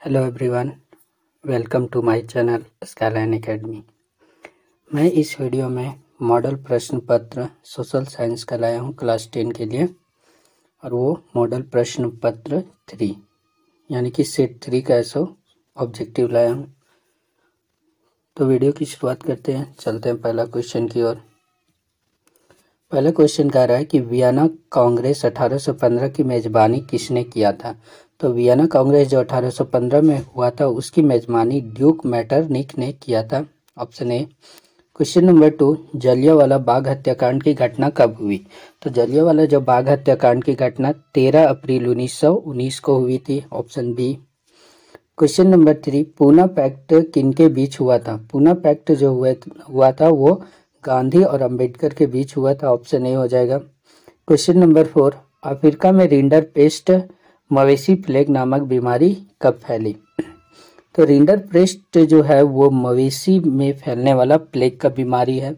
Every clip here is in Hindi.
Hello everyone, welcome to my channel Skyline academy. मैं इस वीडियो में मॉडल प्रश्न पत्र सोशल साइंस का लाया हूँ क्लास 10 के लिए, और वो मॉडल प्रश्न पत्र 3 यानी कि सेट 3 का ऐसा ऑब्जेक्टिव लाया हूँ। तो वीडियो की शुरुआत करते हैं, चलते हैं पहला क्वेश्चन की ओर। पहला क्वेश्चन कह रहा है कि वियना कांग्रेस 1815 की मेज़बानी किसने किया था। तो वियना कांग्रेस जो 1815 में हुआ था उसकी मेज़बानी ड्यूक मैटरनिक ने किया था। Option A. Question number 2, Jallianwala Bagh हत्याकांड की घटना कब हुई। तो जलियांवाला जो बाग हत्याकांड की घटना 13 अप्रैल 1919 को हुई थी। Option B. Question number 3, Poona pact किनके बीच हुआ था। पूना पैक्ट जो हुआ था वो गांधी और अंबेडकर के बीच हुआ था। ऑप्शन ए हो जाएगा। क्वेश्चन नंबर 4, अफ्रीका में रिंडर पेस्ट मवेशी प्लेग नामक बीमारी कब फैली। तो रिंडर पेस्ट जो है वो मवेशी में फैलने वाला प्लेग का बीमारी है।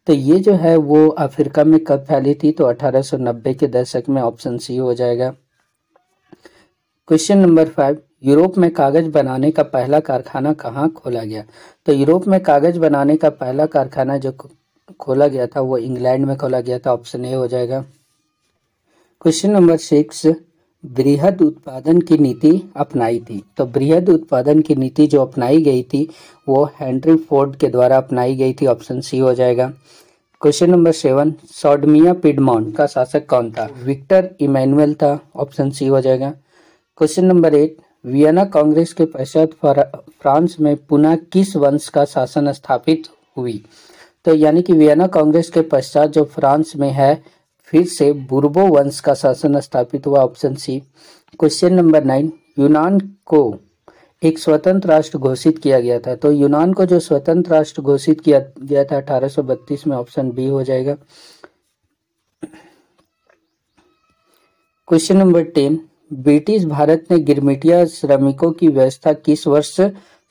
तो ये जो है वो अफ्रीका में कब फैली थी, तो 1890 के दशक में। ऑप्शन सी हो जाएगा। क्वेश्चन नंबर 5, यूरोप में कागज बनाने का पहला कारखाना कहाँ खोला गया। तो यूरोप में कागज बनाने का पहला कारखाना जो खोला गया था वो इंग्लैंड में खोला गया था। ऑप्शन ए हो जाएगा। क्वेश्चन नंबर 6, बृहद उत्पादन की नीति अपनाई थी। तो बृहद उत्पादन की नीति जो अपनाई गई थी वो हेनरी फोर्ड के द्वारा अपनाई गई थी। ऑप्शन सी हो जाएगा। क्वेश्चन नंबर 7, सॉर्डमिया पिडमोंट का शासक कौन था। विक्टर इमैनुअल था। ऑप्शन सी हो जाएगा। क्वेश्चन नंबर 8, वियना कांग्रेस के पश्चात फ्रांस में पुनः किस वंश का शासन स्थापित हुई। तो यानी कि वियना कांग्रेस के पश्चात जो फ्रांस में है फिर से बुर्बो वंश का शासन स्थापित हुआ। Option C. क्वेश्चन नंबर 9, यूनान को एक स्वतंत्र राष्ट्र घोषित किया गया था। तो यूनान को जो स्वतंत्र राष्ट्र घोषित किया गया था 1832 में। ऑप्शन बी हो जाएगा। क्वेश्चन नंबर 10, ब्रिटिश भारत ने गिरमिटिया श्रमिकों की व्यवस्था किस वर्ष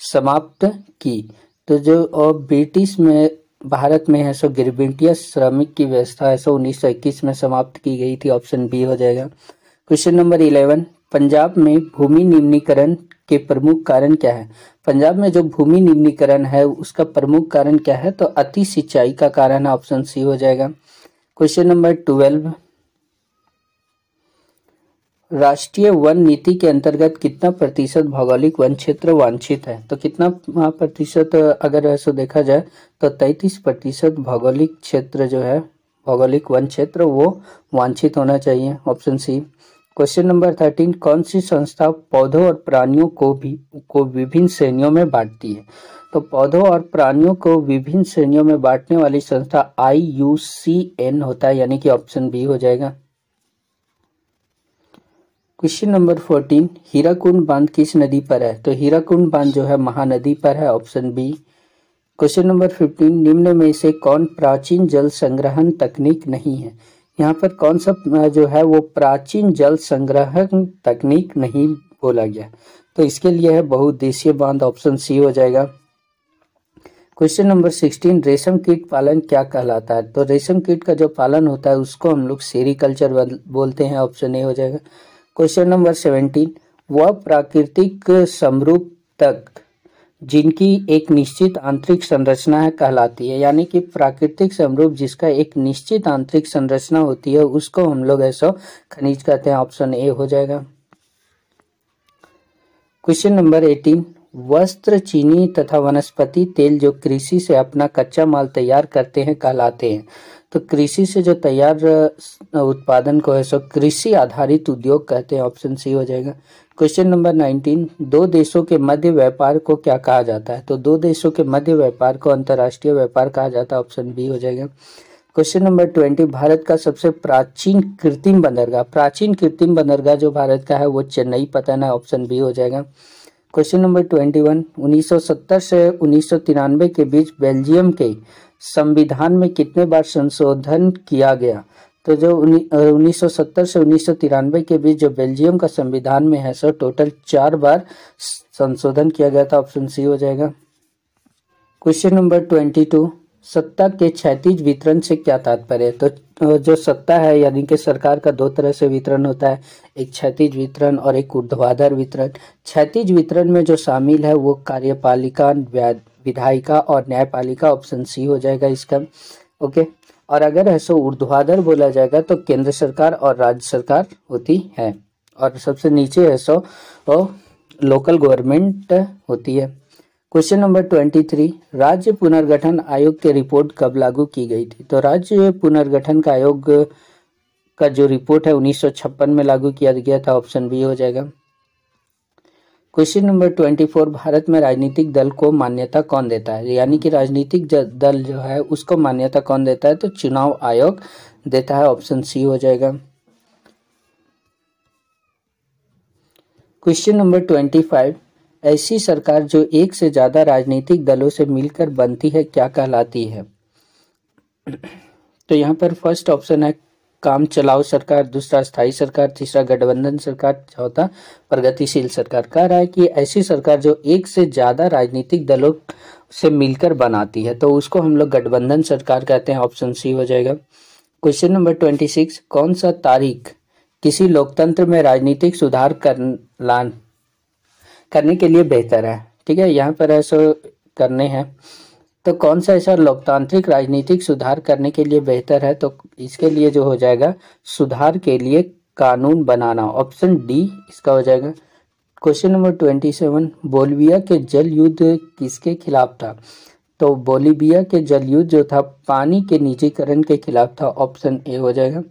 समाप्त की। तो जो ब्रिटिश में भारत में है सो गिरमिटिया श्रमिक की व्यवस्था है सो 1921 में समाप्त की गई थी। ऑप्शन बी हो जाएगा। क्वेश्चन नंबर 11, पंजाब में भूमि निम्नीकरण के प्रमुख कारण क्या है। पंजाब में जो भूमि निम्नीकरण है उसका प्रमुख कारण क्या है, तो अति सिंचाई का कारण है। ऑप्शन सी हो जाएगा। क्वेश्चन नंबर 12, राष्ट्रीय वन नीति के अंतर्गत कितना प्रतिशत भौगोलिक वन क्षेत्र वांछित है। तो कितना प्रतिशत अगर ऐसा देखा जाए तो 33% भौगोलिक क्षेत्र जो है भौगोलिक वन क्षेत्र वो वांछित होना चाहिए। Option C. क्वेश्चन नंबर 13, कौन सी संस्था पौधों और प्राणियों को विभिन्न श्रेणियों में बांटती है। तो पौधों और प्राणियों को विभिन्न श्रेणियों में बांटने वाली संस्था IUCN होता है, यानी कि ऑप्शन बी हो जाएगा। क्वेश्चन नंबर 14, हीराकुंड बांध किस नदी पर है। तो हीराकुंड बांध जो है महानदी पर है। Option B. क्वेश्चन नंबर 15, निम्न में से कौन प्राचीन जल संग्रहण तकनीक नहीं है। यहाँ पर कौन सा जो है वो प्राचीन जल संग्रहण तकनीक नहीं बोला गया, तो इसके लिए है बहुउद्देशीय बांध। ऑप्शन सी हो जाएगा। क्वेश्चन नंबर 16, रेशम कीट पालन क्या कहलाता है। तो रेशम कीट का जो पालन होता है उसको हम लोग सेरीकल्चर बोलते हैं। ऑप्शन ए हो जाएगा। क्वेश्चन नंबर 17, वह प्राकृतिक समरूप तक जिनकी एक निश्चित आंतरिक संरचना है कहलाती है। यानी कि प्राकृतिक समरूप जिसका एक निश्चित आंतरिक संरचना होती है उसको हम लोग ऐसा खनिज कहते हैं। ऑप्शन ए हो जाएगा। क्वेश्चन नंबर 18, वस्त्र, चीनी तथा वनस्पति तेल जो कृषि से अपना कच्चा माल तैयार करते हैं कहलाते हैं। तो कृषि से जो तैयार उत्पादन को है सो कृषि आधारित उद्योग कहते हैं। ऑप्शन सी हो जाएगा। क्वेश्चन नंबर 19, दो देशों के मध्य व्यापार को क्या कहा जाता है। तो दो देशों के मध्य व्यापार को अंतर्राष्ट्रीय व्यापार कहा जाता है। ऑप्शन बी हो जाएगा। क्वेश्चन नंबर 20, भारत का सबसे प्राचीन कृत्रिम बंदरगाह जो भारत का है वो चेन्नई पटना है। ऑप्शन बी हो जाएगा। क्वेश्चन नंबर 21, 1970 से 1993 के बीच बेल्जियम के संविधान में कितने बार संशोधन किया गया। तो जो 1970 से 1993 के बीच जो बेल्जियम का संविधान में है सो टोटल 4 बार संशोधन किया गया था। ऑप्शन सी हो जाएगा। क्वेश्चन नंबर 22, सत्ता के क्षैतिज वितरण से क्या तात्पर्य है? तो जो सत्ता है यानी कि सरकार का दो तरह से वितरण होता है, एक क्षैतिज वितरण और एक ऊर्ध्वाधर वितरण। क्षैतिज वितरण में जो शामिल है वो कार्यपालिका, विधायिका और न्यायपालिका, ऑप्शन सी हो जाएगा इसका। ओके, और अगर ऐसा ऊर्ध्वाधर बोला जाएगा तो केंद्र सरकार और राज्य सरकार होती है, और सबसे नीचे है सो लोकल गवर्नमेंट होती है। क्वेश्चन नंबर 23, राज्य पुनर्गठन आयोग की रिपोर्ट कब लागू की गई थी? तो राज्य पुनर्गठन का आयोग का जो रिपोर्ट है 1956 में लागू किया गया था, ऑप्शन बी हो जाएगा। क्वेश्चन नंबर 24, भारत में राजनीतिक दल को मान्यता कौन देता है? यानी कि राजनीतिक दल जो है उसको मान्यता कौन देता है? तो चुनाव आयोग देता है, ऑप्शन सी हो जाएगा। क्वेश्चन नंबर 25, ऐसी सरकार जो एक से ज्यादा राजनीतिक दलों से मिलकर बनती है क्या कहलाती है? तो यहाँ पर फर्स्ट ऑप्शन है काम चलाओ सरकार, दूसरा स्थायी सरकार, तीसरा गठबंधन सरकार, चौथा प्रगतिशील सरकार। कह रहा है कि ऐसी सरकार जो एक से ज्यादा राजनीतिक दलों से मिलकर बनाती है तो उसको हम लोग गठबंधन सरकार कहते हैं, ऑप्शन सी हो जाएगा। क्वेश्चन नंबर 26, कौन सा तारीख किसी लोकतंत्र में राजनीतिक सुधार करने के लिए बेहतर है? ठीक है, यहाँ पर ऐसा करने हैं तो कौन सा ऐसा लोकतांत्रिक राजनीतिक सुधार करने के लिए बेहतर है? तो इसके लिए जो हो जाएगा सुधार के लिए कानून बनाना, ऑप्शन डी इसका हो जाएगा। क्वेश्चन नंबर 27, बोलिविया के जल युद्ध किसके खिलाफ था? तो बोलिविया के जल युद्ध जो था पानी के निजीकरण के खिलाफ था, ऑप्शन ए हो जाएगा।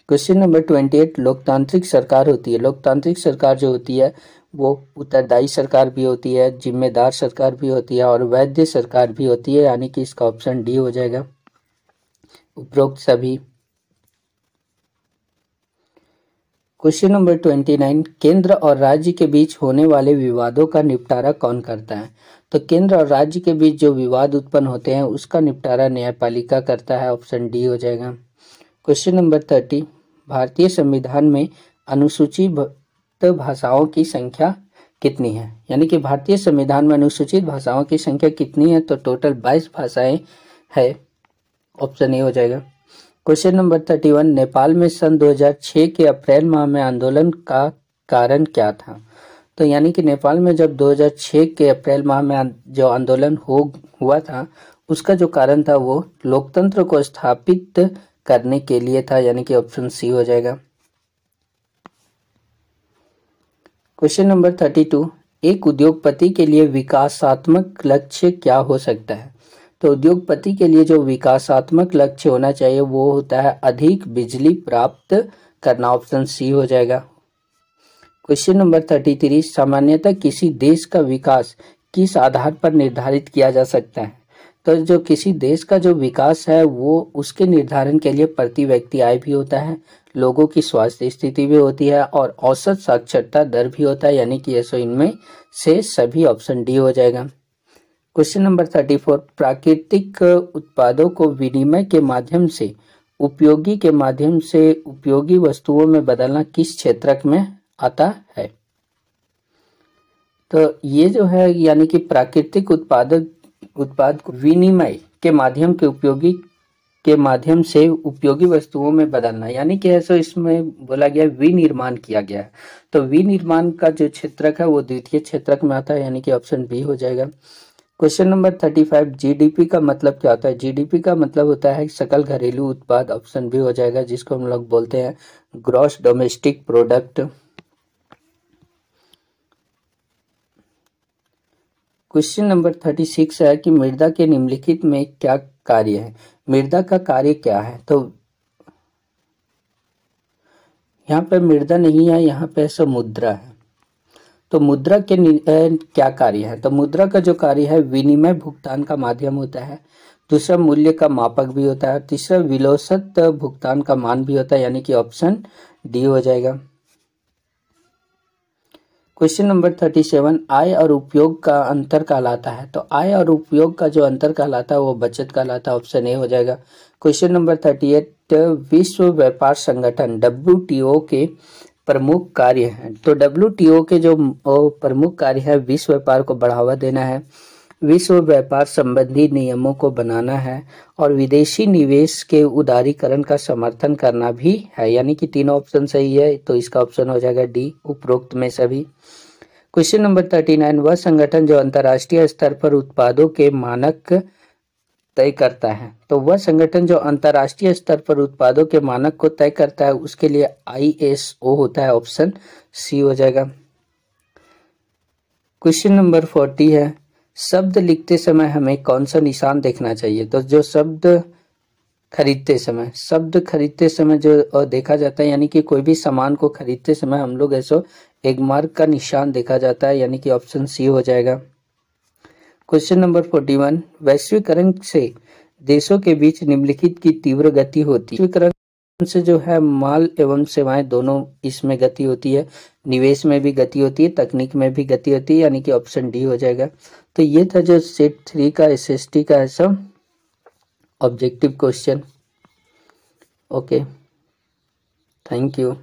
क्वेश्चन नंबर 28, लोकतांत्रिक सरकार होती है, लोकतांत्रिक सरकार जो होती है वो उत्तरदायी सरकार भी होती है, जिम्मेदार सरकार भी होती है और वैध सरकार भी होती है, यानी कि इसका ऑप्शन डी हो जाएगा उपरोक्त सभी। क्वेश्चन नंबर 29, केंद्र और राज्य के बीच होने वाले विवादों का निपटारा कौन करता है? तो केंद्र और राज्य के बीच जो विवाद उत्पन्न होते हैं उसका निपटारा न्यायपालिका करता है, ऑप्शन डी हो जाएगा। क्वेश्चन नंबर 30, भारतीय संविधान में अनुसूचित भाषाओं की संख्या कितनी है? यानी कि भारतीय संविधान में अनुसूचित भाषाओं की संख्या कितनी है? तो टोटल 22 भाषाएं है, ऑप्शन ए हो जाएगा। क्वेश्चन नंबर 31, नेपाल में सन 2006 के अप्रैल माह में आंदोलन का कारण क्या था? तो यानी कि नेपाल में जब 2006 के अप्रैल माह में जो आंदोलन हुआ था उसका जो कारण था वो लोकतंत्र को स्थापित करने के लिए था, यानी कि ऑप्शन सी हो जाएगा। क्वेश्चन नंबर 32, एक उद्योगपति के लिए विकासात्मक लक्ष्य क्या हो सकता है? तो उद्योगपति के लिए जो विकासात्मक लक्ष्य होना चाहिए वो होता है अधिक बिजली प्राप्त करना, ऑप्शन सी हो जाएगा। क्वेश्चन नंबर 33, सामान्यतः किसी देश का विकास किस आधार पर निर्धारित किया जा सकता है? तो जो किसी देश का जो विकास है वो उसके निर्धारण के लिए प्रति व्यक्ति आय भी होता है, लोगों की स्वास्थ्य स्थिति भी होती है और औसत साक्षरता दर भी होता है, यानी कि ऐसा इनमें से सभी, ऑप्शन डी हो जाएगा। क्वेश्चन नंबर 34, प्राकृतिक उत्पादों को विनिमय के माध्यम से उपयोगी वस्तुओं में बदलना किस क्षेत्र में आता है? तो ये जो है यानी कि प्राकृतिक उत्पाद को विनिमय के माध्यम से उपयोगी वस्तुओं में बदलना, यानी कि ऐसा इसमें बोला गया विनिर्माण किया गया है। तो विनिर्माण का जो क्षेत्रक है वो द्वितीय क्षेत्रक में आता है, यानी कि ऑप्शन बी हो जाएगा। क्वेश्चन नंबर 35, जीडीपी का मतलब क्या होता है? जीडीपी का मतलब होता है सकल घरेलू उत्पाद, ऑप्शन बी हो जाएगा, जिसको हम लोग बोलते हैं gross domestic product. Question number 36 है कि मृदा के निम्नलिखित में क्या कार्य है? मृदा का कार्य क्या है? तो यहाँ पे मृदा नहीं है, यहाँ पे मुद्रा है। तो मुद्रा के क्या कार्य है? तो मुद्रा का जो कार्य है विनिमय भुगतान का माध्यम होता है, दूसरा मूल्य का मापक भी होता है, तीसरा विलोसत भुगतान का मान भी होता है, यानी कि ऑप्शन डी हो जाएगा। क्वेश्चन नंबर 37, आय और उपयोग का अंतर कहलाता है? तो आय और उपयोग का जो अंतर कहलाता है वो बचत कहलाता है, ऑप्शन ए हो जाएगा। क्वेश्चन नंबर 38, विश्व व्यापार संगठन WTO के प्रमुख कार्य हैं? तो WTO के जो प्रमुख कार्य है विश्व व्यापार को बढ़ावा देना है, विश्व व्यापार संबंधी नियमों को बनाना है और विदेशी निवेश के उदारीकरण का समर्थन करना भी है। यानी कि तीनों ऑप्शन सही है, तो इसका ऑप्शन हो जाएगा डी, उपरोक्त में सभी। क्वेश्चन नंबर 39, वह संगठन जो अंतर्राष्ट्रीय स्तर पर उत्पादों के मानक तय करता है। तो वह संगठन जो अंतर्राष्ट्रीय स्तर पर उत्पादों के मानक को तय करता है, उसके लिए ISO होता है, ऑप्शन सी हो जाएगा। क्वेश्चन नंबर 40 है, शब्द लिखते समय हमें कौन सा निशान देखना चाहिए। तो जो शब्द खरीदते समय जो देखा जाता है, यानी कि कोई भी सामान को खरीदते समय हम लोग ऐसा एक मार्क का निशान देखा जाता है, यानी कि ऑप्शन सी हो जाएगा। क्वेश्चन नंबर 41, वैश्वीकरण से देशों के बीच निम्नलिखित की तीव्र गति होती है। वैश्वीकरण से जो है माल एवं सेवाएं दोनों इसमें गति होती है, निवेश में भी गति होती है, तकनीक में भी गति होती है, यानी कि ऑप्शन डी हो जाएगा। तो ये था जो सेट 3 का SST का है सब objective question. Okay, thank you.